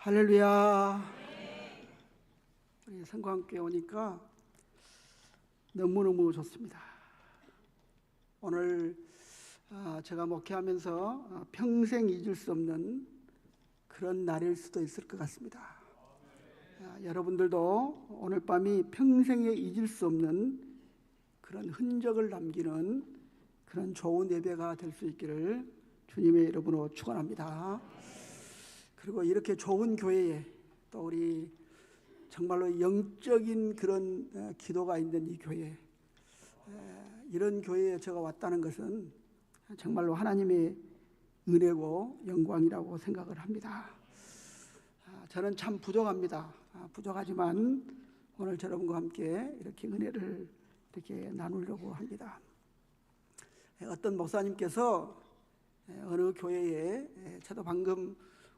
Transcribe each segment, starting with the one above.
할렐루야. 우리 성광교회 오니까 너무너무 좋습니다. 오늘 제가 목회하면서 평생 잊을 수 없는 그런 날일 수도 있을 것 같습니다. 여러분들도 오늘 밤이 평생에 잊을 수 없는 그런 흔적을 남기는 그런 좋은 예배가 될 수 있기를 주님의 이름으로 축원합니다. 그리고 이렇게 좋은 교회에 또 우리 정말로 영적인 그런 기도가 있는 이 교회, 이런 교회에 제가 왔다는 것은 정말로 하나님의 은혜고 영광이라고 생각을 합니다. 저는 참 부족합니다. 부족하지만 오늘 여러분과 함께 이렇게 은혜를 이렇게 나누려고 합니다. 어떤 목사님께서 어느 교회에 저도 방금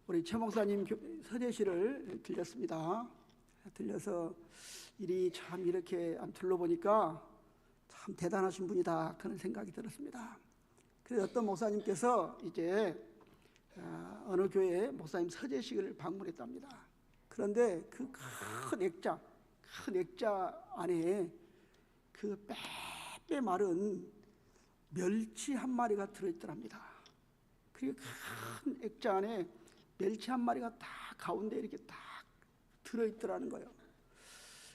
우리 최 목사님 서재실을 들렸습니다. 들려서 일이 참 이렇게 둘러보니까 참 대단하신 분이다 그런 생각이 들었습니다. 그래서 어떤 목사님께서 이제 어느 교회 목사님 서재식을 방문했답니다. 그런데 그 큰 액자 안에 그 빼빼 마른 멸치 한 마리가 들어있더랍니다. 그리고 큰 액자 안에 멸치 한 마리가 다 가운데 이렇게 딱 들어있더라는 거예요.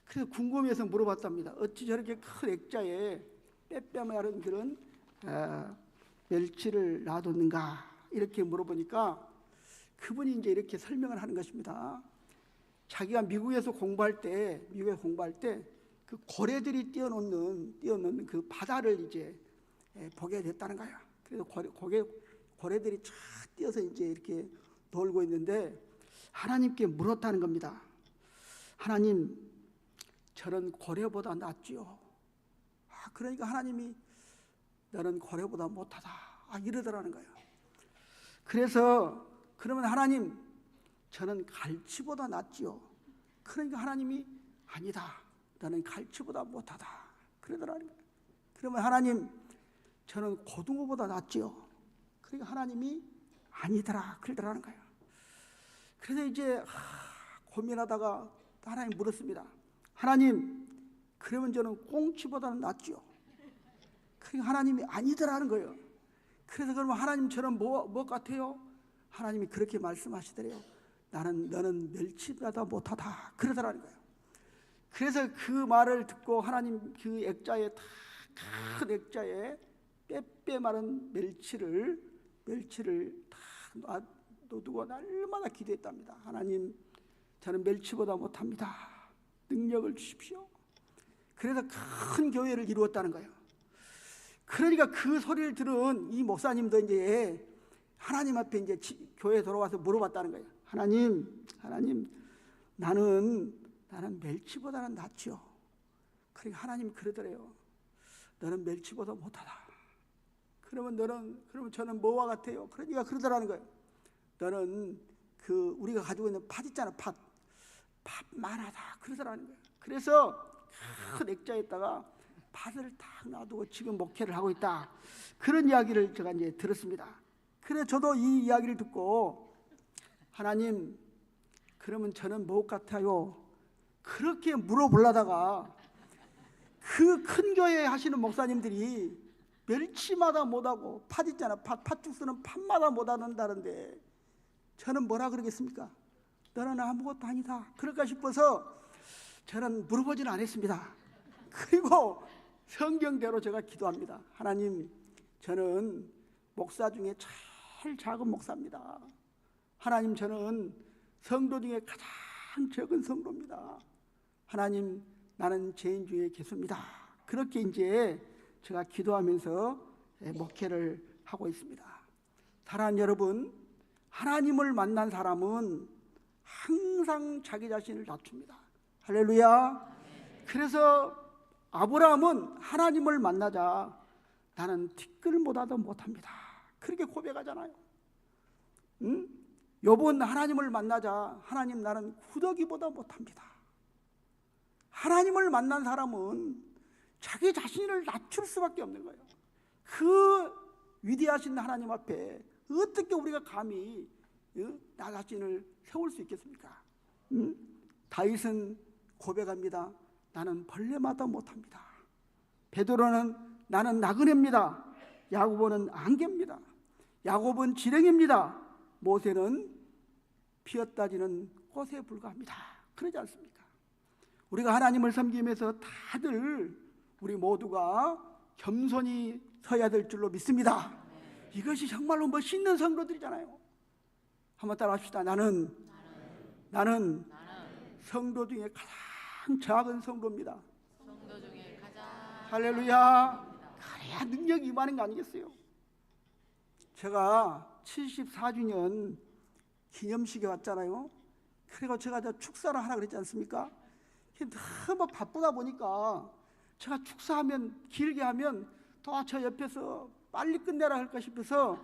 그래서 궁금해서 물어봤답니다. 어찌 저렇게 큰 액자에 빼빼 마른 그런 멸치를 놔뒀는가 이렇게 물어보니까 그분이 이제 이렇게 설명을 하는 것입니다. 자기가 미국에서 공부할 때 그 고래들이 뛰어놓는 그 바다를 이제 보게 됐다는 거예요. 그래서 고래들이 쫙 뛰어서 이제 이렇게 놀고 있는데 하나님께 물었다는 겁니다. 하나님, 저런 고래보다 낫지요. 그러니까 하나님이 너는 고래보다 못하다 이러더라는 거예요. 그래서 그러면 하나님, 저는 갈치보다 낫지요. 그러니까 하나님이 아니다, 너는 갈치보다 못하다 그러더라는 거예요. 그러면 하나님, 저는 고등어보다 낫지요. 그러니까 하나님이 아니더라 그러더라는 거예요. 그래서 이제 고민하다가 하나님 물었습니다. 하나님, 그러면 저는 꽁치보다는 낫지요. 그러니까 하나님이 아니더라는 거예요. 그래서 그러면 하나님처럼 뭐 같아요? 하나님이 그렇게 말씀하시더래요. 너는 멸치보다 못하다 그러더라는 거예요. 그래서 그 말을 듣고 하나님 그 액자에 큰 액자에 빼빼 마른 멸치를 다 놔두고 날마다 기도했답니다. 하나님, 저는 멸치보다 못합니다. 능력을 주십시오. 그래서 큰 교회를 이루었다는 거예요. 그러니까 그 소리를 들은 이 목사님도 이제 하나님 앞에 이제 교회에 돌아와서 물어봤다는 거예요. 하나님, 나는 멸치보다는 낫죠. 그러니까 하나님이 그러더래요. 너는 멸치보다 못하다. 그러면 저는 뭐와 같아요? 그러니까 그러더라는 거예요. 너는 그 우리가 가지고 있는 팥 있잖아, 팥만하다 그러더라는 거예요. 그래서 큰 액자에다가 팥을 딱 놔두고 지금 목회를 하고 있다 그런 이야기를 제가 이제 들었습니다. 그래서 저도 이 이야기를 듣고 하나님, 그러면 저는 뭐 같아요? 그렇게 물어보려다가 그 큰 교회 하시는 목사님들이 멸치마다 못하고 팥 있잖아, 팥죽수는 팥마다 못하는다는데 저는 뭐라 그러겠습니까? 너는 아무것도 아니다 그럴까 싶어서 저는 물어보지는 않았습니다. 그리고 성경대로 제가 기도합니다. 하나님, 저는 목사 중에 제일 작은 목사입니다. 하나님, 저는 성도 중에 가장 적은 성도입니다. 하나님, 나는 죄인 중에 개수입니다. 그렇게 이제 제가 기도하면서 목회를 하고 있습니다. 사랑하는 여러분, 하나님을 만난 사람은 항상 자기 자신을 낮춥니다. 할렐루야. 그래서 아브라함은 하나님을 만나자 나는 티끌보다도 못합니다 그렇게 고백하잖아요. 욥은 하나님을 만나자 하나님, 나는 구더기보다 못합니다. 하나님을 만난 사람은 자기 자신을 낮출 수밖에 없는 거예요. 그 위대하신 하나님 앞에 어떻게 우리가 감히 자신을 세울 수 있겠습니까? 다윗은 고백합니다. 나는 벌레마다 못합니다. 베드로는 나는 나그네입니다. 야고보는 안개입니다. 야곱은 지렁입니다. 모세는 피었다지는 꽃에 불과합니다. 그러지 않습니까? 우리가 하나님을 섬기면서 다들 우리 모두가 겸손히 서야 될 줄로 믿습니다. 이것이 정말로 멋있는 성도들이잖아요. 한번 따라 합시다. 나는 성도 중에 가장 작은 성도입니다. 성도 중에 가장 할렐루야. 그래야 능력이 임하는 거 아니겠어요? 제가 74주년 기념식에 왔잖아요. 그리고 제가 축사를 하라 그랬지 않습니까? 너무 바쁘다 보니까 제가 축사하면 길게 하면 또 저 옆에서 빨리 끝내라 할까 싶어서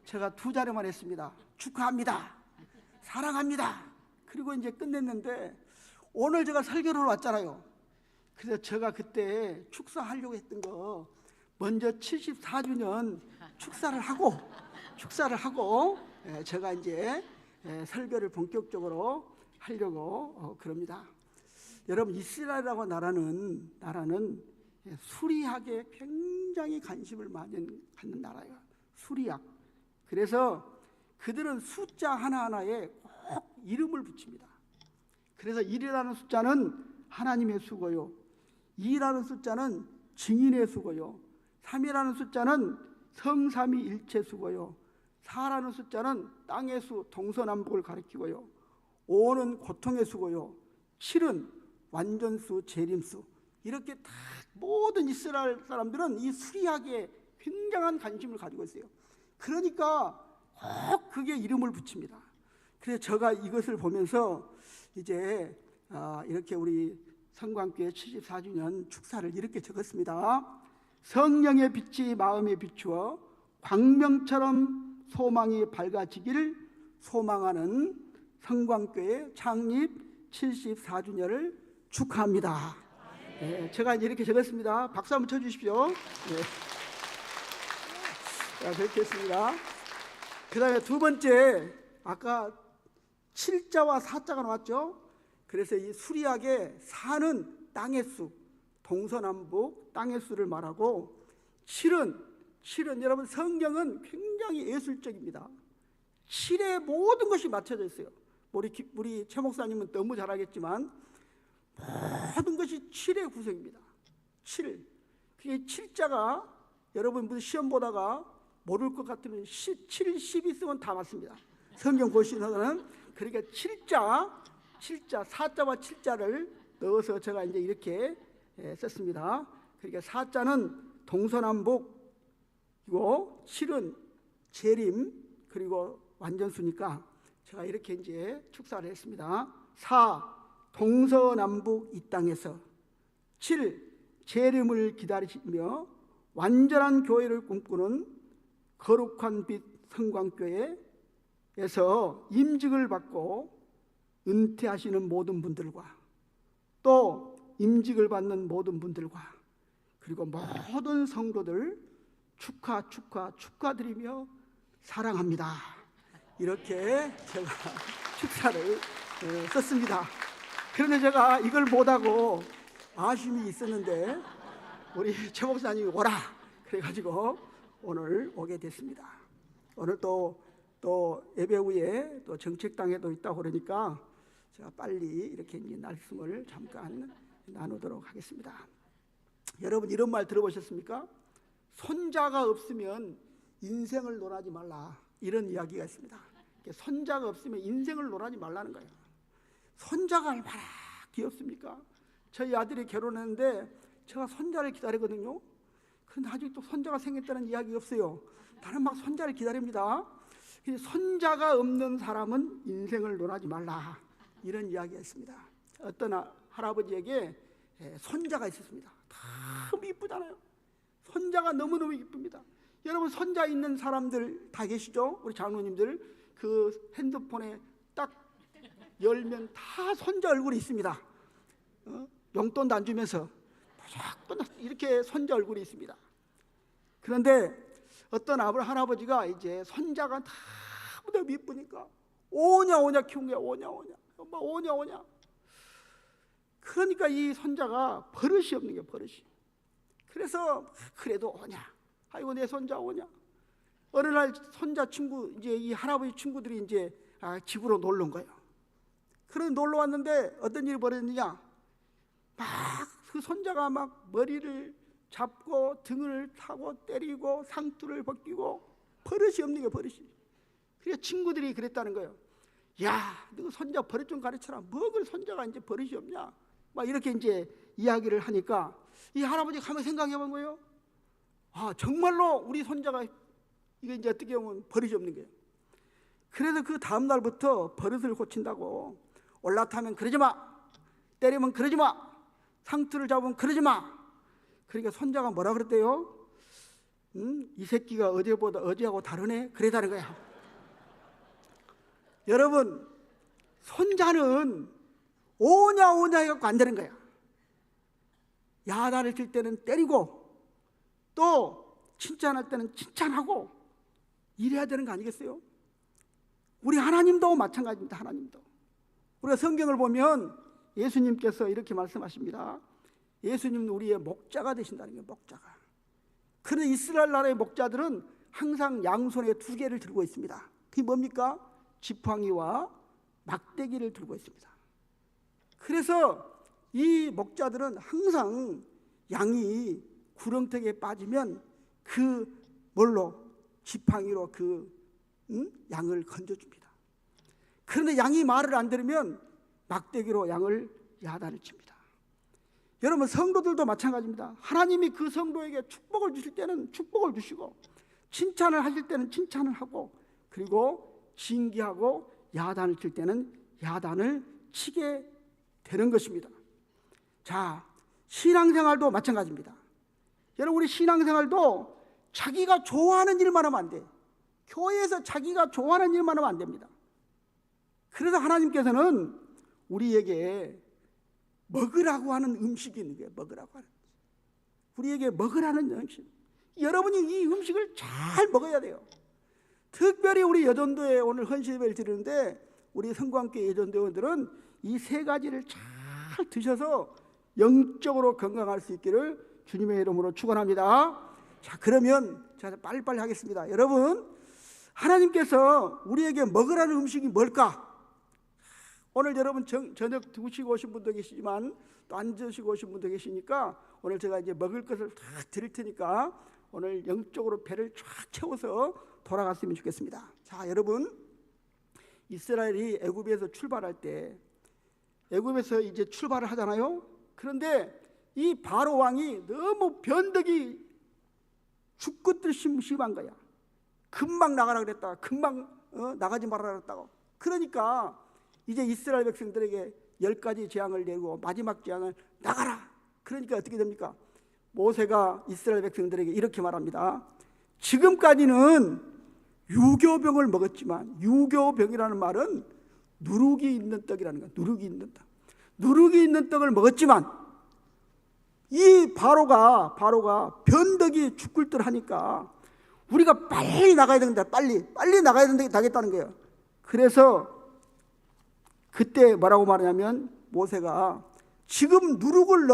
제가 2자리만 했습니다. 축하합니다. 사랑합니다. 그리고 이제 끝냈는데 오늘 제가 설교를 왔잖아요. 그래서 제가 그때 축사하려고 했던 거 먼저 74주년 축사를 하고 제가 이제 설교를 본격적으로 하려고 그럽니다. 여러분, 이스라엘이라고 나라는 수리학에 굉장히 관심을 많이 갖는 나라예요. 수리학. 그래서 그들은 숫자 하나하나에 꼭 이름을 붙입니다. 그래서 1이라는 숫자는 하나님의 수고요, 2라는 숫자는 증인의 수고요, 3이라는 숫자는 성삼위일체 수고요, 4라는 숫자는 땅의 수 동서남북을 가리키고요, 5는 고통의 수고요, 7은 완전수 재림수. 이렇게 다 모든 이스라엘 사람들은 이 수리학에 굉장한 관심을 가지고 있어요. 그러니까 꼭 그게 이름을 붙입니다. 그래서 제가 이것을 보면서 이제 이렇게 우리 성광교회 74주년 축사를 이렇게 적었습니다. 성령의 빛이 마음에 비추어 광명처럼 소망이 밝아지기를 소망하는 성광교회 창립 74주년을 축하합니다. 네, 제가 이렇게 적었습니다. 박수 한번 쳐주십시오. 네. 자, 뵙겠습니다. 그 다음에 두 번째, 아까 7자와 4자가 나왔죠. 그래서 이 수리학의 4는 땅의 수, 동서남북 땅의 수를 말하고, 7은 여러분 성경은 굉장히 예술적입니다. 7에 모든 것이 맞춰져 있어요. 우리 최 목사님은 너무 잘 알겠지만 모든 것이 7의 구성입니다. 7. 그게 7자가 여러분 무슨 시험 보다가 모를 것 같으면 7, 10이 쓰면 다 맞습니다. 성경 보시면은 그러니까 7자, 4자와 7자를 넣어서 제가 이제 이렇게 썼습니다. 그러니까 4자는 동서남북이고 7은 재림 그리고 완전수니까 제가 이렇게 이제 축사를 했습니다. 4. 동서남북 이 땅에서, 7. 재림을 기다리시며 완전한 교회를 꿈꾸는 거룩한 빛 성광교회에서 임직을 받고 은퇴하시는 모든 분들과 또 임직을 받는 모든 분들과 그리고 모든 성도들 축하드리며 사랑합니다. 이렇게 제가 축사를 썼습니다. 그런데 제가 이걸 못하고 아쉬움이 있었는데 우리 최 목사님이 오라 그래가지고 오늘 오게 됐습니다. 오늘 또 예배 후에 또 정책당에도 있다고 그러니까 제가 빨리 이렇게 이제 말씀을 잠깐 나누도록 하겠습니다. 여러분 이런 말 들어보셨습니까? 손자가 없으면 인생을 논하지 말라, 이런 이야기가 있습니다. 손자가 없으면 인생을 논하지 말라는 거예요. 손자가 얼마나 귀엽습니까? 저희 아들이 결혼했는데 제가 손자를 기다리거든요. 그런데 아직도 손자가 생겼다는 이야기 없어요. 나는 막 손자를 기다립니다. 손자가 없는 사람은 인생을 논하지 말라, 이런 이야기가 있습니다. 어떤 할아버지에게 손자가 있었습니다. 너무 이쁘잖아요. 손자가 너무너무 이쁩니다. 여러분 손자 있는 사람들 다 계시죠? 우리 장로님들 그 핸드폰에 딱 열면 다 손자 얼굴이 있습니다. 용돈도 안 주면서 무조건 이렇게 손자 얼굴이 있습니다. 그런데 어떤 할아버지가 이제 손자가 너무너무 이쁘니까 오냐 오냐 키운 거야. 오냐 오냐. 뭐 오냐 오냐. 그러니까 이 손자가 버릇이 없는 게 버릇이. 그래서 그래도 오냐. 아이고 내 손자 오냐. 어느 날 손자 친구 이제 이 할아버지 친구들이 이제 집으로 놀러 온 거예요. 그런 놀러 왔는데 어떤 일이 벌어졌느냐. 막 그 손자가 막 머리를 잡고 등을 타고 때리고 상투를 벗기고 버릇이 없는 게 버릇이. 그래서 친구들이 그랬다는 거예요. 야, 너 손자 버릇 좀 가르쳐라. 뭐 그 손자가 이제 버릇이 없냐. 막 이렇게 이제 이야기를 하니까 이 할아버지가 가만 생각해 본 거예요. 정말로 우리 손자가 이게 이제 어떻게 보면 버릇이 없는 거예요. 그래서 그 다음 날부터 버릇을 고친다고 올라타면 그러지 마, 때리면 그러지 마, 상투를 잡으면 그러지 마. 그러니까 손자가 뭐라 그랬대요? 이 새끼가 어제하고 다르네. 그랬다는 거야. 여러분, 손자는 오냐 오냐 해갖고 안 되는 거야. 야단을 칠 때는 때리고 또 칭찬할 때는 칭찬하고 이래야 되는 거 아니겠어요? 우리 하나님도 마찬가지입니다. 하나님도. 우리가 성경을 보면 예수님께서 이렇게 말씀하십니다. 예수님은 우리의 목자가 되신다는 거예요. 목자가. 그런데 이스라엘 나라의 목자들은 항상 양손에 2개를 들고 있습니다. 그게 뭡니까? 지팡이와 막대기를 들고 있습니다. 그래서 이 목자들은 항상 양이 구렁텅이에 빠지면 그 뭘로? 지팡이로 그 양을 건져줍니다. 그런데 양이 말을 안 들으면 막대기로 양을 야단을 칩니다. 여러분, 성도들도 마찬가지입니다. 하나님이 그 성도에게 축복을 주실 때는 축복을 주시고 칭찬을 하실 때는 칭찬을 하고 그리고 징계하고 야단을 칠 때는 야단을 치게 되는 것입니다. 자, 신앙생활도 마찬가지입니다. 여러분, 우리 신앙생활도 자기가 좋아하는 일만 하면 안 돼. 교회에서 자기가 좋아하는 일만 하면 안 됩니다. 그래서 하나님께서는 우리에게 먹으라고 하는 음식이 있는 거예요. 먹으라고 하는. 우리에게 먹으라는 음식. 여러분이 이 음식을 잘 먹어야 돼요. 특별히 우리 여전도에 오늘 헌신예배를 드리는데 우리 성광교회 여전도원들은 이 3가지를 잘 드셔서 영적으로 건강할 수 있기를 주님의 이름으로 축원합니다. 자, 그러면 제가 빨리빨리 하겠습니다. 여러분, 하나님께서 우리에게 먹으라는 음식이 뭘까? 오늘 여러분 저녁 드시고 오신 분도 계시지만 또 안 드시고 오신 분도 계시니까 오늘 제가 이제 먹을 것을 다 드릴 테니까 오늘 영적으로 배를 쫙 채워서 돌아갔으면 좋겠습니다. 자, 여러분, 이스라엘이 애굽에서 출발할 때 애굽에서 이제 출발을 하잖아요. 그런데 이 바로 왕이 너무 변덕이 죽것들 심한 거야. 금방 나가라 그랬다가 금방 나가지 말아라 그랬다고. 그러니까 이제 이스라엘 백성들에게 10가지 재앙을 내고 마지막 재앙을 나가라. 그러니까 어떻게 됩니까? 모세가 이스라엘 백성들에게 이렇게 말합니다. 지금까지는 유교병을 먹었지만, 유교병이라는 말은 누룩이 있는 떡이라는 거야. 누룩이 있는 떡. 누룩이 있는 떡을 먹었지만 이 바로가 변덕이 죽을 듯 하니까 우리가 빨리 나가야 된다. 빨리 나가야 되겠다는 거예요. 그래서 그때 뭐라고 말하냐면 모세가 지금 누룩을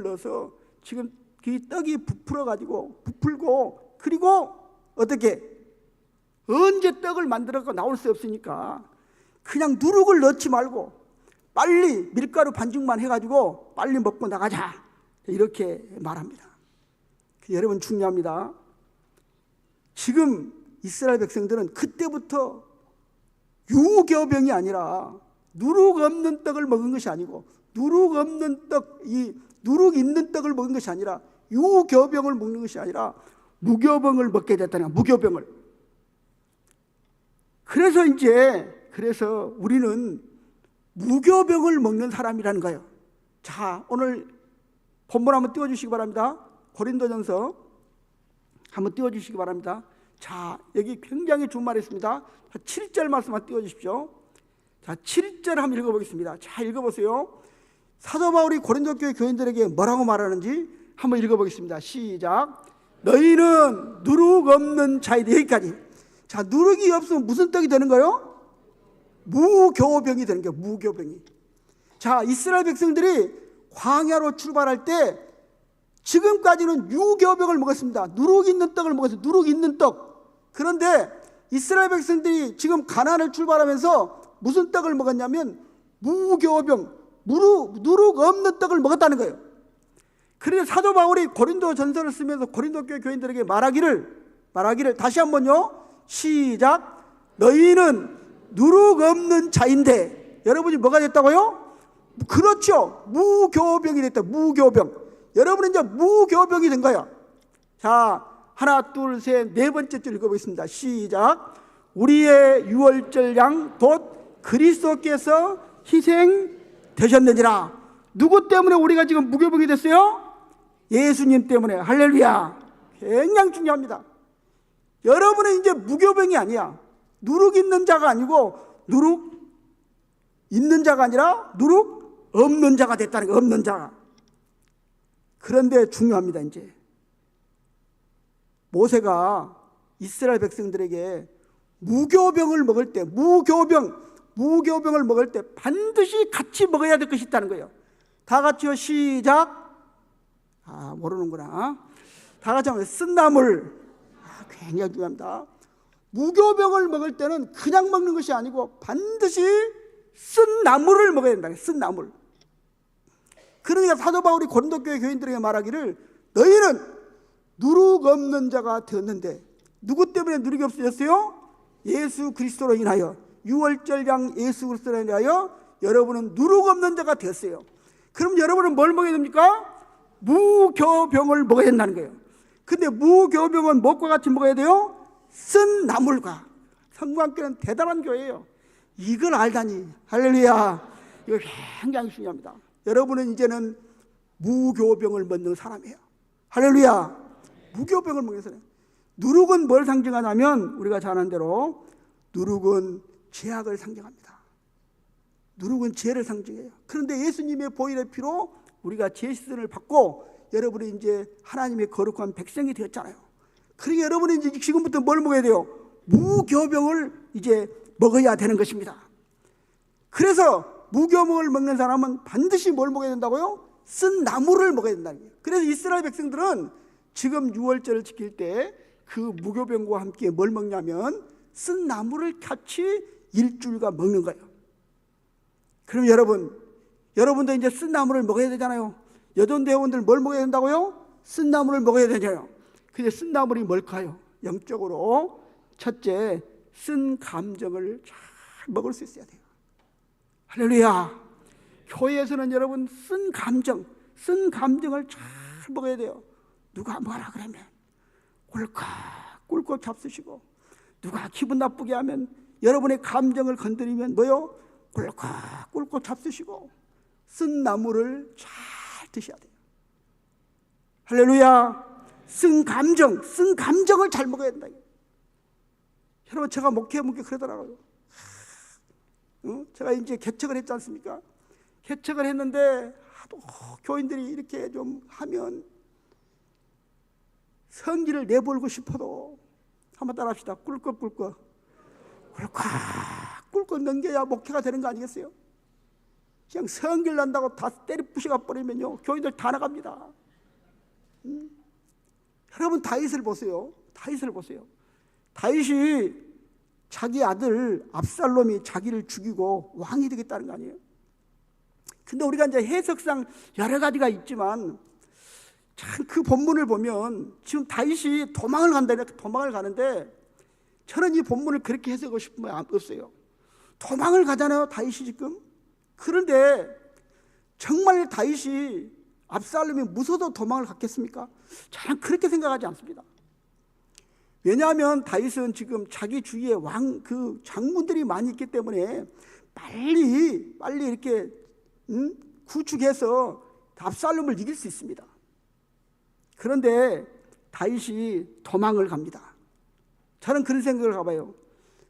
넣어서 지금 이 떡이 부풀고 그리고 어떻게 언제 떡을 만들어서 나올 수 없으니까 그냥 누룩을 넣지 말고 빨리 밀가루 반죽만 해가지고 빨리 먹고 나가자, 이렇게 말합니다. 여러분, 중요합니다. 지금 이스라엘 백성들은 그때부터 유교병이 아니라 누룩 없는 떡을 먹은 것이 아니고 누룩 없는 떡, 이 누룩 있는 떡을 먹은 것이 아니라 유교병을 먹는 것이 아니라 무교병을 먹게 됐다는 거야. 무교병을. 그래서 우리는 무교병을 먹는 사람이라는 거예요. 자, 오늘 본문 한번 띄워주시기 바랍니다. 고린도전서 한번 띄워주시기 바랍니다. 자, 여기 굉장히 좋은 말이 있습니다. 7절 말씀만 띄워주십시오. 자, 7절 한번 읽어보겠습니다. 자, 읽어보세요. 사도 바울이 고린도 교회 교인들에게 뭐라고 말하는지 한번 읽어보겠습니다. 시작. 너희는 누룩 없는 자이다. 여기까지. 자, 누룩이 없으면 무슨 떡이 되는 거예요? 무교병이 되는 거예요. 무교병이. 자, 이스라엘 백성들이 광야로 출발할 때 지금까지는 유교병을 먹었습니다. 누룩 있는 떡을 먹었어요. 누룩 있는 떡. 그런데 이스라엘 백성들이 지금 가나안을 출발하면서 무슨 떡을 먹었냐면 무교병, 누룩 없는 떡을 먹었다는 거예요. 그래서 사도 바울이 고린도 전서를 쓰면서 고린도 교회 교인들에게 말하기를 다시 한번요. 시작. 너희는 누룩 없는 자인데. 여러분이 뭐가 됐다고요? 그렇죠. 무교병이 됐다. 무교병. 여러분은 이제 무교병이 된 거야. 자, 하나, 둘, 셋, 네 번째 줄 읽어보겠습니다. 시작. 우리의 유월절 양 곧 그리스도께서 희생되셨느니라. 누구 때문에 우리가 지금 무교병이 됐어요? 예수님 때문에. 할렐루야. 굉장히 중요합니다. 여러분은 이제 무교병이 아니야. 누룩 있는 자가 아니고 누룩 있는 자가 아니라 누룩 없는 자가 됐다는 거예요. 없는 자가. 그런데 중요합니다. 이제 모세가 이스라엘 백성들에게 무교병을 먹을 때 무교병을 먹을 때 반드시 같이 먹어야 될 것이 있다는 거예요. 다 같이요. 시작. 모르는구나. 다 같이 하면 쓴나물. 굉장히 중요합니다. 무교병을 먹을 때는 그냥 먹는 것이 아니고 반드시 쓴 나물을 먹어야 된다. 쓴 나물. 그러니까 사도 바울이 고린도 교회 교인들에게 말하기를 너희는 누룩 없는 자가 되었는데 누구 때문에 누룩이 없어졌어요? 예수 그리스도로 인하여. 유월절 양 예수 그리스도로 인하여 여러분은 누룩 없는 자가 되었어요. 그럼 여러분은 뭘 먹어야 됩니까? 무교병을 먹어야 된다는 거예요. 근데 무교병은 무엇과 같이 먹어야 돼요? 쓴 나물과. 성광교는 대단한 교회예요. 이걸 알다니. 할렐루야. 이거 굉장히 중요합니다. 여러분은 이제는 무교병을 먹는 사람이에요. 할렐루야. 무교병을 먹는 사람. 누룩은 뭘 상징하냐면 우리가 잘 아는 대로 누룩은 죄악을 상징합니다. 누룩은 죄를 상징해요. 그런데 예수님의 보혈의 피로 우리가 죄 씻음을 받고 여러분이 이제 하나님의 거룩한 백성이 되었잖아요. 그러니까 여러분이 이제 지금부터 뭘 먹어야 돼요? 무교병을 이제 먹어야 되는 것입니다. 그래서 무교병을 먹는 사람은 반드시 뭘 먹어야 된다고요? 쓴 나물을 먹어야 된다는 거예요. 그래서 이스라엘 백성들은 지금 유월절을 지킬 때 그 무교병과 함께 뭘 먹냐면 쓴 나물을 같이 일주일간 먹는 거예요. 그럼 여러분도 이제 쓴 나물을 먹어야 되잖아요. 여전 대원들 뭘 먹어야 된다고요? 쓴 나물을 먹어야 되잖아요. 근데 쓴 나물이 뭘까요? 영적으로 첫째, 쓴 감정을 잘 먹을 수 있어야 돼요. 할렐루야. 교회에서는 여러분 쓴 감정을 잘 먹어야 돼요. 누가 뭐라 그러면 꿀꺽 잡수시고, 누가 기분 나쁘게 하면 여러분의 감정을 건드리면 뭐요? 꿀꺽 잡수시고 쓴 나물을 잘 드셔야 돼요. 할렐루야. 쓴 감정을 잘 먹어야 된다. 여러분, 제가 목회하면 그러더라고요. 제가 이제 개척을 했지 않습니까? 개척을 했는데 하도 교인들이 이렇게 좀 하면 성기를 내몰고 싶어도 한번 따라 합시다. 꿀꺽 넘겨야 목회가 되는 거 아니겠어요? 그냥 성길 난다고 다 때려 부셔가 버리면요 교인들 다 나갑니다. 여러분 다윗을 보세요. 다윗이 자기 아들 압살롬이 자기를 죽이고 왕이 되겠다는 거 아니에요? 근데 우리가 이제 해석상 여러 가지가 있지만 참 그 본문을 보면 지금 다윗이 도망을 가는데 저는 이 본문을 그렇게 해석하고 싶은 마음 없어요. 도망을 가잖아요, 다윗이 지금. 그런데 정말 다윗이 압살롬이 무서워서 도망을 갔겠습니까? 저는 그렇게 생각하지 않습니다. 왜냐하면 다윗은 지금 자기 주위에 그 장군들이 많이 있기 때문에 빨리 이렇게 구축해서 압살롬을 이길 수 있습니다. 그런데 다윗이 도망을 갑니다. 저는 그런 생각을 해봐요.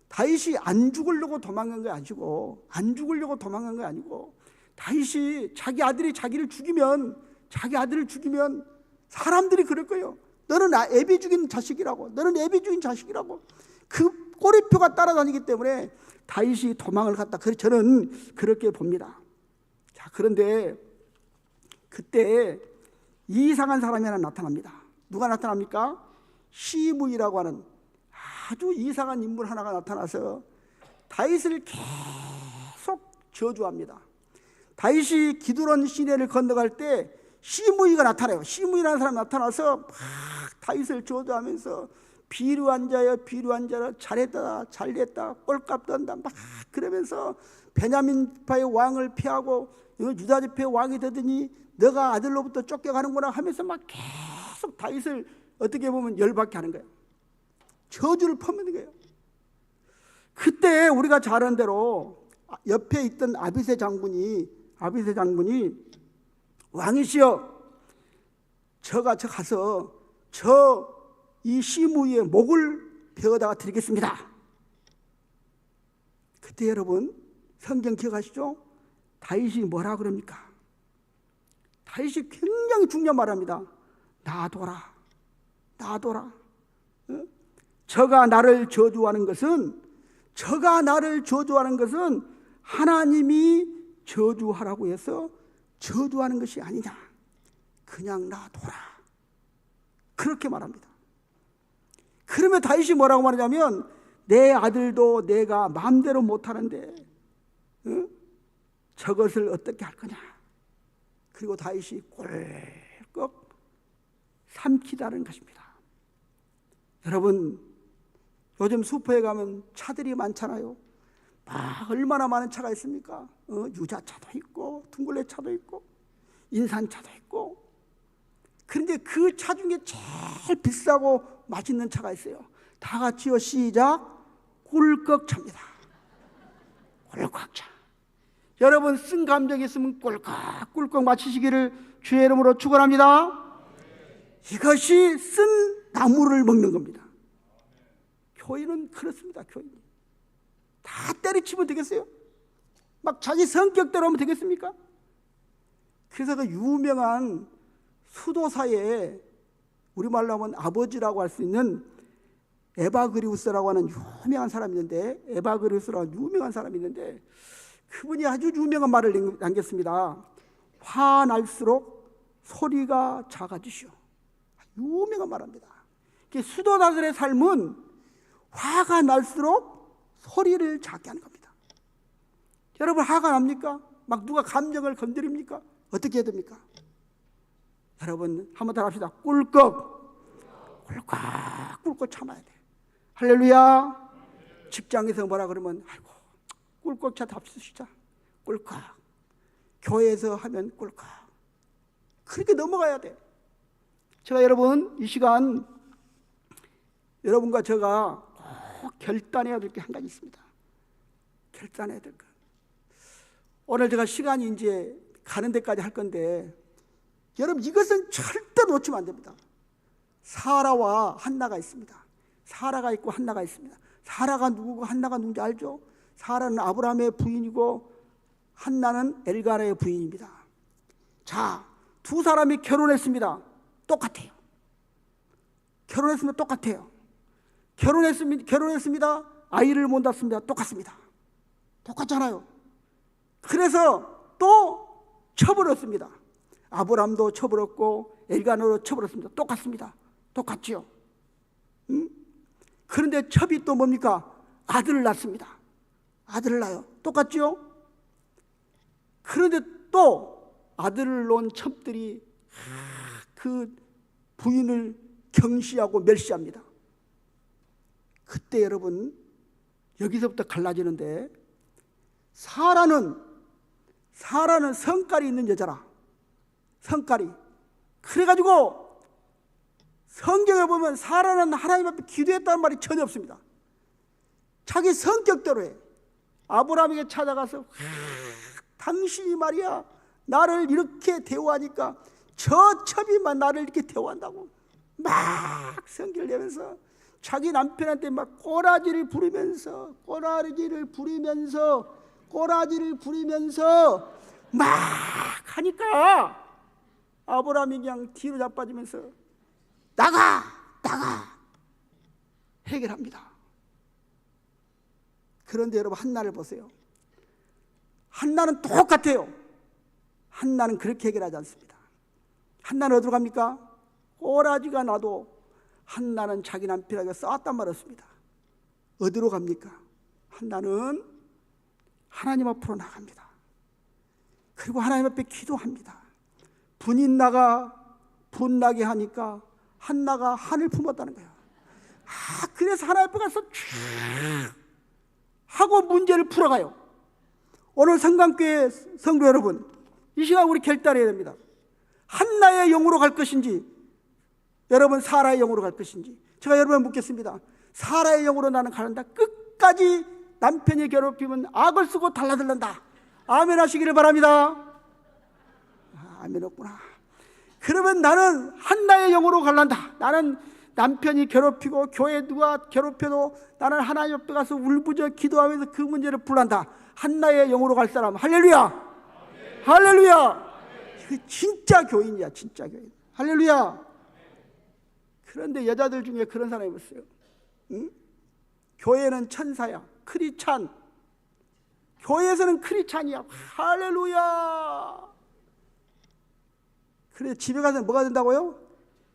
다윗이 안 죽으려고 도망간 게 아니고 다윗이 자기 아들이 자기를 죽이면 사람들이 그럴 거예요. 너는 애비 죽인 자식이라고 그 꼬리표가 따라다니기 때문에 다윗이 도망을 갔다. 저는 그렇게 봅니다. 자, 그런데 그때 이상한 사람이 하나 나타납니다. 누가 나타납니까? 시므이라고 하는 아주 이상한 인물 하나가 나타나서 다윗을 계속 저주합니다. 다윗이 기드론 시내를 건너갈 때 시므이가 나타나요. 시므이라는 사람이 나타나서 막 다윗을 저주하면서 비루한 자여 비루한 자여 잘했다 잘됐다 꼴값도 한다 막 그러면서 베냐민 지파의 왕을 피하고 유다 지파의 왕이 되더니 너가 아들로부터 쫓겨가는구나 하면서 막 계속 다윗을 어떻게 보면 열받게 하는 거예요. 저주를 퍼붓는 거예요. 그때 우리가 잘 아는 대로 옆에 있던 아비새 장군이 왕이시여 저가 가서 이 시므이의 목을 베어다가 드리겠습니다. 그때 여러분 성경 기억하시죠? 다윗이 뭐라 그럽니까? 다윗이 굉장히 중요한 말합니다. 놔둬라. 저가 나를 저주하는 것은 하나님이 저주하라고 해서 저주하는 것이 아니냐. 그냥 놔둬라. 그렇게 말합니다. 그러면 다윗이 뭐라고 말하냐면 내 아들도 내가 마음대로 못하는데 저것을 어떻게 할 거냐. 그리고 다윗이 꼴꺽 삼키다는 것입니다. 여러분 요즘 슈퍼에 가면 차들이 많잖아요. 막 얼마나 많은 차가 있습니까? 유자차도 있고 둥글레차도 있고 인산차도 있고. 그런데 그 차 중에 제일 비싸고 맛있는 차가 있어요. 다 같이요 시작. 꿀꺽차입니다. 꿀꺽차. 여러분 쓴 감정이 있으면 꿀꺽 마치시기를 주의 이름으로 축원합니다. 이것이 쓴 나무를 먹는 겁니다. 교인은 그렇습니다. 교인 다 때려치면 되겠어요? 막 자기 성격대로 하면 되겠습니까? 그래서 그 유명한 수도사에 우리말로 하면 아버지라고 할 수 있는 에바그리우스라고 하는 유명한 사람이 있는데 그분이 아주 유명한 말을 남겼습니다. 화날수록 소리가 작아지시오. 유명한 말입니다. 수도사들의 삶은 화가 날수록 소리를 작게 하는 겁니다. 여러분 화가 납니까? 막 누가 감정을 건드립니까? 어떻게 해야 됩니까? 여러분 한번 더 합시다. 꿀꺽 참아야 돼. 할렐루야. 직장에서 뭐라 그러면 아이고 꿀꺽 차 답시다. 꿀꺽. 교회에서 하면 꿀꺽. 그렇게 넘어가야 돼. 제가 여러분 이 시간 여러분과 제가 꼭 결단해야 될 게 한 가지 있습니다. 결단해야 될 것. 오늘 제가 시간이 이제 가는 데까지 할 건데 여러분 이것은 절대 놓치면 안 됩니다. 사라와 한나가 있습니다. 사라가 있고 한나가 있습니다. 사라가 누구고 한나가 누군지 알죠? 사라는 아브라함의 부인이고 한나는 엘가나의 부인입니다. 자, 두 사람이 결혼했습니다. 똑같아요. 결혼했습니다. 아이를 못 낳습니다. 똑같습니다. 똑같잖아요. 그래서 또 쳐버렸습니다. 아브라함도 쳐버렸고 엘가나도 쳐버렸습니다. 똑같습니다. 똑같지요. 그런데 첩이 또 뭡니까? 아들을 낳습니다. 아들을 낳아요. 똑같지요. 그런데 또 아들을 낳은 첩들이 그 부인을 경시하고 멸시합니다. 그때 여러분 여기서부터 갈라지는데 사라는 성깔이 있는 여자라. 성깔이. 그래가지고 성경에 보면 사라는 하나님 앞에 기도했다는 말이 전혀 없습니다. 자기 성격대로 해. 아브라함에게 찾아가서 당신이 말이야 나를 이렇게 대우하니까 저 첩이만 나를 이렇게 대우한다고 막 성기를 내면서 자기 남편한테 막 꼬라지를 부리면서 막 하니까 아브라함이 그냥 뒤로 자빠지면서 나가 해결합니다. 그런데 여러분 한나를 보세요. 한나는 똑같아요. 한나는 그렇게 해결하지 않습니다. 한나는 어디로 갑니까? 꼬라지가 나도 한나는 자기 남편에게 싸웠단 말이었습니다. 어디로 갑니까? 한나는 하나님 앞으로 나갑니다. 그리고 하나님 앞에 기도합니다. 분인나가 분나게 하니까 한나가 한을 품었다는 거예요. 그래서 하나님 앞에 가서 쭉 하고 문제를 풀어가요. 오늘 성강교회 성도 여러분, 이 시간 우리 결단해야 됩니다. 한나의 영으로 갈 것인지, 여러분 사라의 영으로 갈 것인지. 제가 여러분 묻겠습니다. 사라의 영으로 나는 가는다. 끝까지 남편이 괴롭히면 악을 쓰고 달라들는다. 아멘 하시기를 바랍니다. 아멘 없구나. 그러면 나는 한나의 영으로 갈란다. 나는 남편이 괴롭히고 교회 누가 괴롭혀도 나는 하나님 앞에 가서 울부짖어 기도하면서 그 문제를 풀란다. 한나의 영으로 갈 사람 할렐루야. 할렐루야. 그 진짜 교인이야. 진짜 교인. 할렐루야. 그런데 여자들 중에 그런 사람이 있어요. 응? 교회는 천사야. 크리찬. 교회에서는 크리찬이야. 할렐루야. 그래 집에 가서 뭐가 된다고요?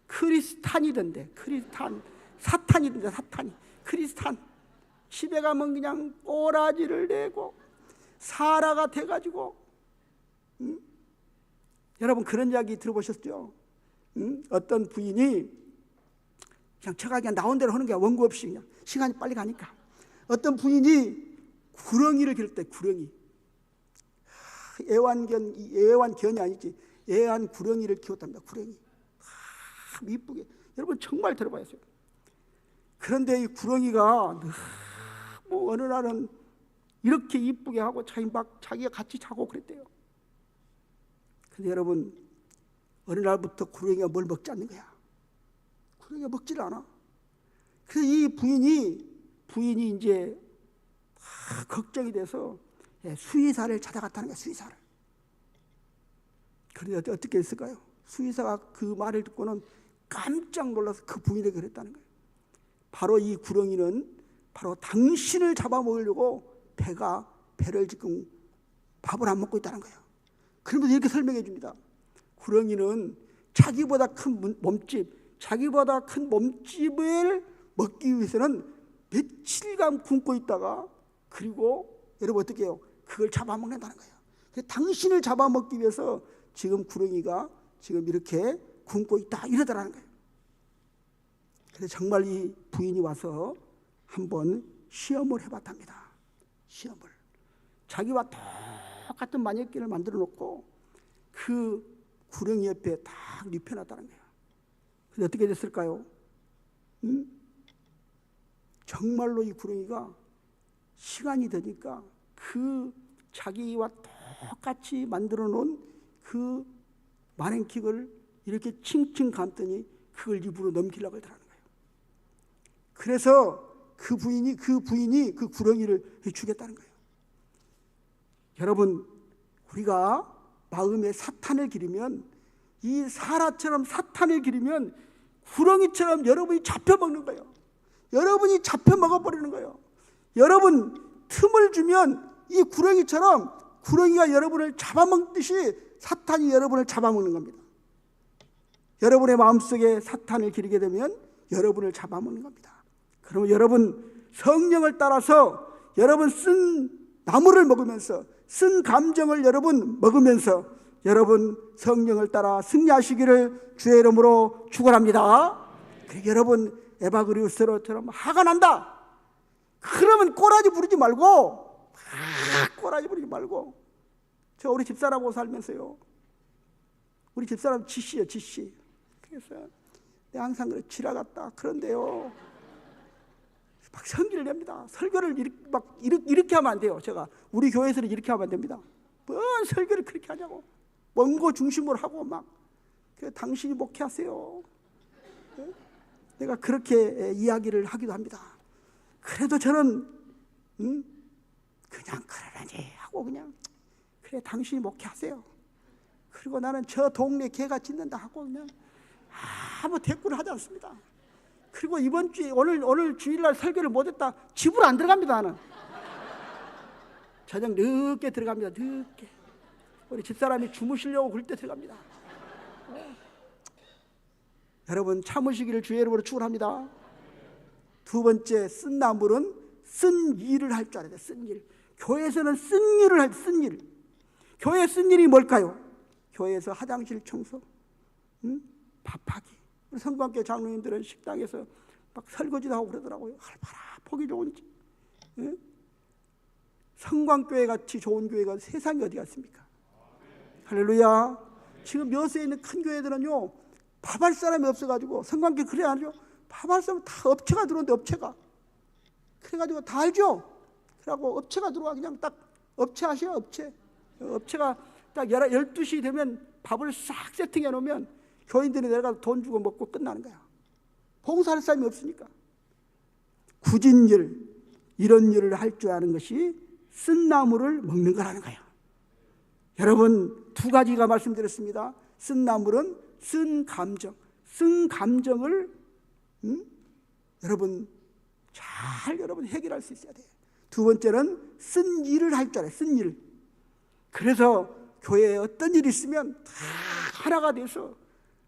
크리스탄이 된대. 크리스탄. 사탄이 된대. 사탄이. 크리스탄. 집에 가면 그냥 꼬라지를 내고 사라가 돼가지고. 여러분 그런 이야기 들어보셨죠? 어떤 부인이 그냥 제가 그냥 나온 대로 하는 게 원고 없이 그냥 시간이 빨리 가니까 어떤 부인이 구렁이를 기를 때 구렁이 애완견이 아니지 애완 구렁이를 키웠답니다. 구렁이 이쁘게 여러분 정말 들어봐야 돼요. 그런데 이 구렁이가 뭐 어느 날은 이렇게 이쁘게 하고 자기가 같이 자고 그랬대요. 근데 여러분 어느 날부터 구렁이가 뭘 먹지 않는 거야. 구렁이가 먹지를 않아. 그래서 이 부인이 이제 걱정이 돼서 수의사를 찾아갔다는 거야. 수의사를. 그런데 어떻게 했을까요? 수의사가 그 말을 듣고는 깜짝 놀라서 그 부인에게 그랬다는 거예요. 바로 이 구렁이는 바로 당신을 잡아먹으려고 배를 지금 밥을 안 먹고 있다는 거예요. 그러면서 이렇게 설명해 줍니다. 구렁이는 자기보다 큰 몸집을 먹기 위해서는 며칠간 굶고 있다가 그리고 여러분 어떻게 해요? 그걸 잡아먹는다는 거예요. 당신을 잡아먹기 위해서 지금 구렁이가 지금 이렇게 굶고 있다 이러더라는 거예요. 그래서 정말 이 부인이 와서 한번 시험을 해봤답니다. 시험을. 자기와 똑같은 만약기를 만들어 놓고 그 구렁이 옆에 딱 눕혀놨다는 거예요. 그래서 어떻게 됐을까요? 정말로 이 구렁이가 시간이 되니까 그 자기와 똑같이 만들어 놓은 그 만행킥을 이렇게 칭칭 감더니 그걸 입으로 넘기려고 하더라는 거예요. 그래서 그 부인이 그 구렁이를 주겠다는 거예요. 여러분 우리가 마음에 사탄을 기르면 이 사라처럼 사탄을 기르면 구렁이처럼 여러분이 잡혀먹는 거예요. 여러분이 잡혀먹어버리는 거예요. 여러분 틈을 주면 이 구렁이처럼 구렁이가 여러분을 잡아먹듯이 사탄이 여러분을 잡아먹는 겁니다. 여러분의 마음속에 사탄을 기르게 되면 여러분을 잡아먹는 겁니다. 그러면 여러분 성령을 따라서 여러분 쓴 나무를 먹으면서 쓴 감정을 여러분 먹으면서 여러분 성령을 따라 승리하시기를 주의 이름으로 축원합니다. 그리고 여러분 에바그리우스처럼 화가 난다. 그러면 꼬라지 부르지 말고 저 우리 집사람하고 살면서요. 우리 집사람 지씨요 지씨. 그래서 내가 항상 그래 지나갔다. 그런데요. 막 성기를 냅니다. 설교를 이렇게 하면 안 돼요. 제가 우리 교회에서는 이렇게 하면 안 됩니다. 뭔 설교를 그렇게 하냐고. 원고 중심으로 하고 막 당신이 목회하세요. 내가 그렇게 이야기를 하기도 합니다. 그래도 저는 그냥 그러려니 하고 그냥 그래 당신이 목회하세요. 그리고 나는 저 동네 개가 짖는다 하고 그냥 아무 대꾸를 하지 않습니다. 그리고 이번 주에 오늘 주일날 설교를 못했다 집으로 안 들어갑니다. 나는 저녁 늦게 들어갑니다. 늦게. 우리 집사람이 주무시려고 그럴 때 들어갑니다. 여러분 참으시기를 주의 이름으로 축원합니다. 두 번째, 쓴 나물은 쓴 일을 할 줄 알아야 돼. 쓴 일. 교회에서는 쓴 일을 할, 쓴 일. 교회 쓴 일이 뭘까요? 교회에서 화장실 청소, 밥하기. 우리 성관계 장로님들은 식당에서 막 설거지도 하고 그러더라고요. 얼마나 보기 좋은지. 성관교회 같이 좋은 교회가 세상에 어디 갔습니까? 할렐루야. 지금 여수에 있는 큰 교회들은요, 밥할 사람이 없어가지고, 성관계 그래 안 하죠? 밥할 사람 다 업체가 들어오는데, 업체가. 그래가지고 다 알죠? 그래갖고 업체가 들어와. 그냥 딱 업체 하셔요, 업체. 업체가 딱 12시 되면 밥을 싹 세팅해 놓으면 교인들이 내려가서 돈 주고 먹고 끝나는 거야. 봉사할 사람이 없으니까. 굳은 일, 이런 일을 할 줄 아는 것이 쓴 나물을 먹는 거라는 거예요. 여러분 두 가지가 말씀드렸습니다. 쓴 나물은 쓴 감정, 쓴 감정을 여러분 잘 해결할 수 있어야 돼요. 두 번째는 쓴 일을 할 줄 알아요. 쓴 일. 그래서 교회에 어떤 일이 있으면 다 하나가 돼서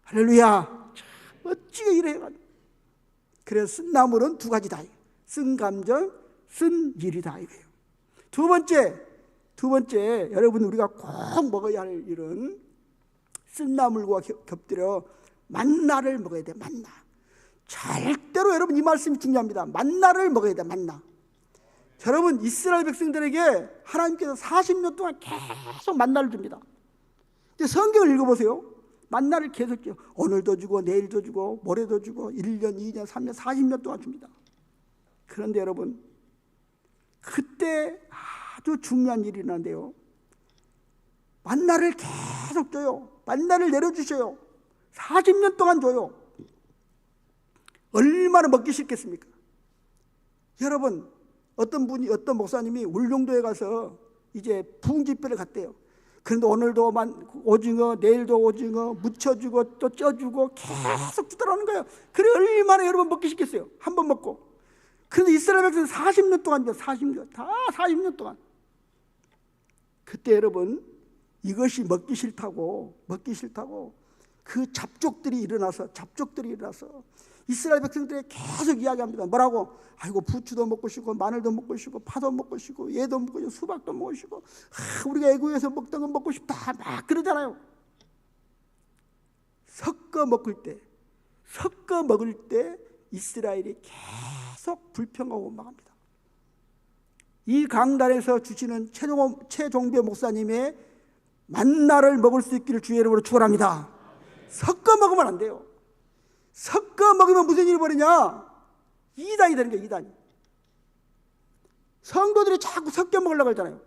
할렐루야 멋지게 일해가지고. 그래서 쓴 나물은 두 가지다. 쓴 감정, 쓴 일이다 이거예요. 두 번째 여러분 우리가 꼭 먹어야 할 일은 쓴 나물과 겹들여 만나를 먹어야 돼. 만나. 절대로 여러분 이 말씀이 중요합니다. 만나를 먹어야 돼. 만나. 여러분 이스라엘 백성들에게 하나님께서 40년 동안 계속 만나를 줍니다. 근데 성경을 읽어보세요. 만나를 계속 줘요. 오늘도 주고 내일도 주고 모레도 주고 1년, 2년, 3년, 40년 동안 줍니다. 그런데 여러분 그때 아주 중요한 일이 일어난대요. 만나를 계속 줘요. 만나를 내려주셔요. 40년 동안 줘요. 얼마나 먹기 싫겠습니까? 여러분 어떤 목사님이 울릉도에 가서 이제 부흥집회를 갔대요. 그런데 오늘도 오징어, 내일도 오징어, 무쳐주고 또 쪄주고 계속 주더라는 거예요. 그래 얼마나 여러분 먹기 싫겠어요? 한 번 먹고. 그런데 이스라엘 백성은 40년 동안, 40년, 다 40년 동안. 그때 여러분 이것이 먹기 싫다고 그 잡족들이 일어나서 이스라엘 백성들이 계속 이야기합니다. 뭐라고? 아이고 부추도 먹고 싶고 마늘도 먹고 싶고 파도 먹고 싶고 얘도 먹고 싶고 수박도 먹고 싶고 우리가 애국에서 먹던 거 먹고 싶다 막 그러잖아요. 섞어 먹을 때 이스라엘이 계속 불평하고 원망합니다. 이 강단에서 주시는 최종배 목사님의 만나를 먹을 수 있기를 주의 이름으로 축원합니다. 섞어 먹으면 안 돼요. 섞어 먹으면 무슨 일이 벌이냐? 이단이 되는 거예요. 이단이. 성도들이 자꾸 섞어 먹으려고 하잖아요.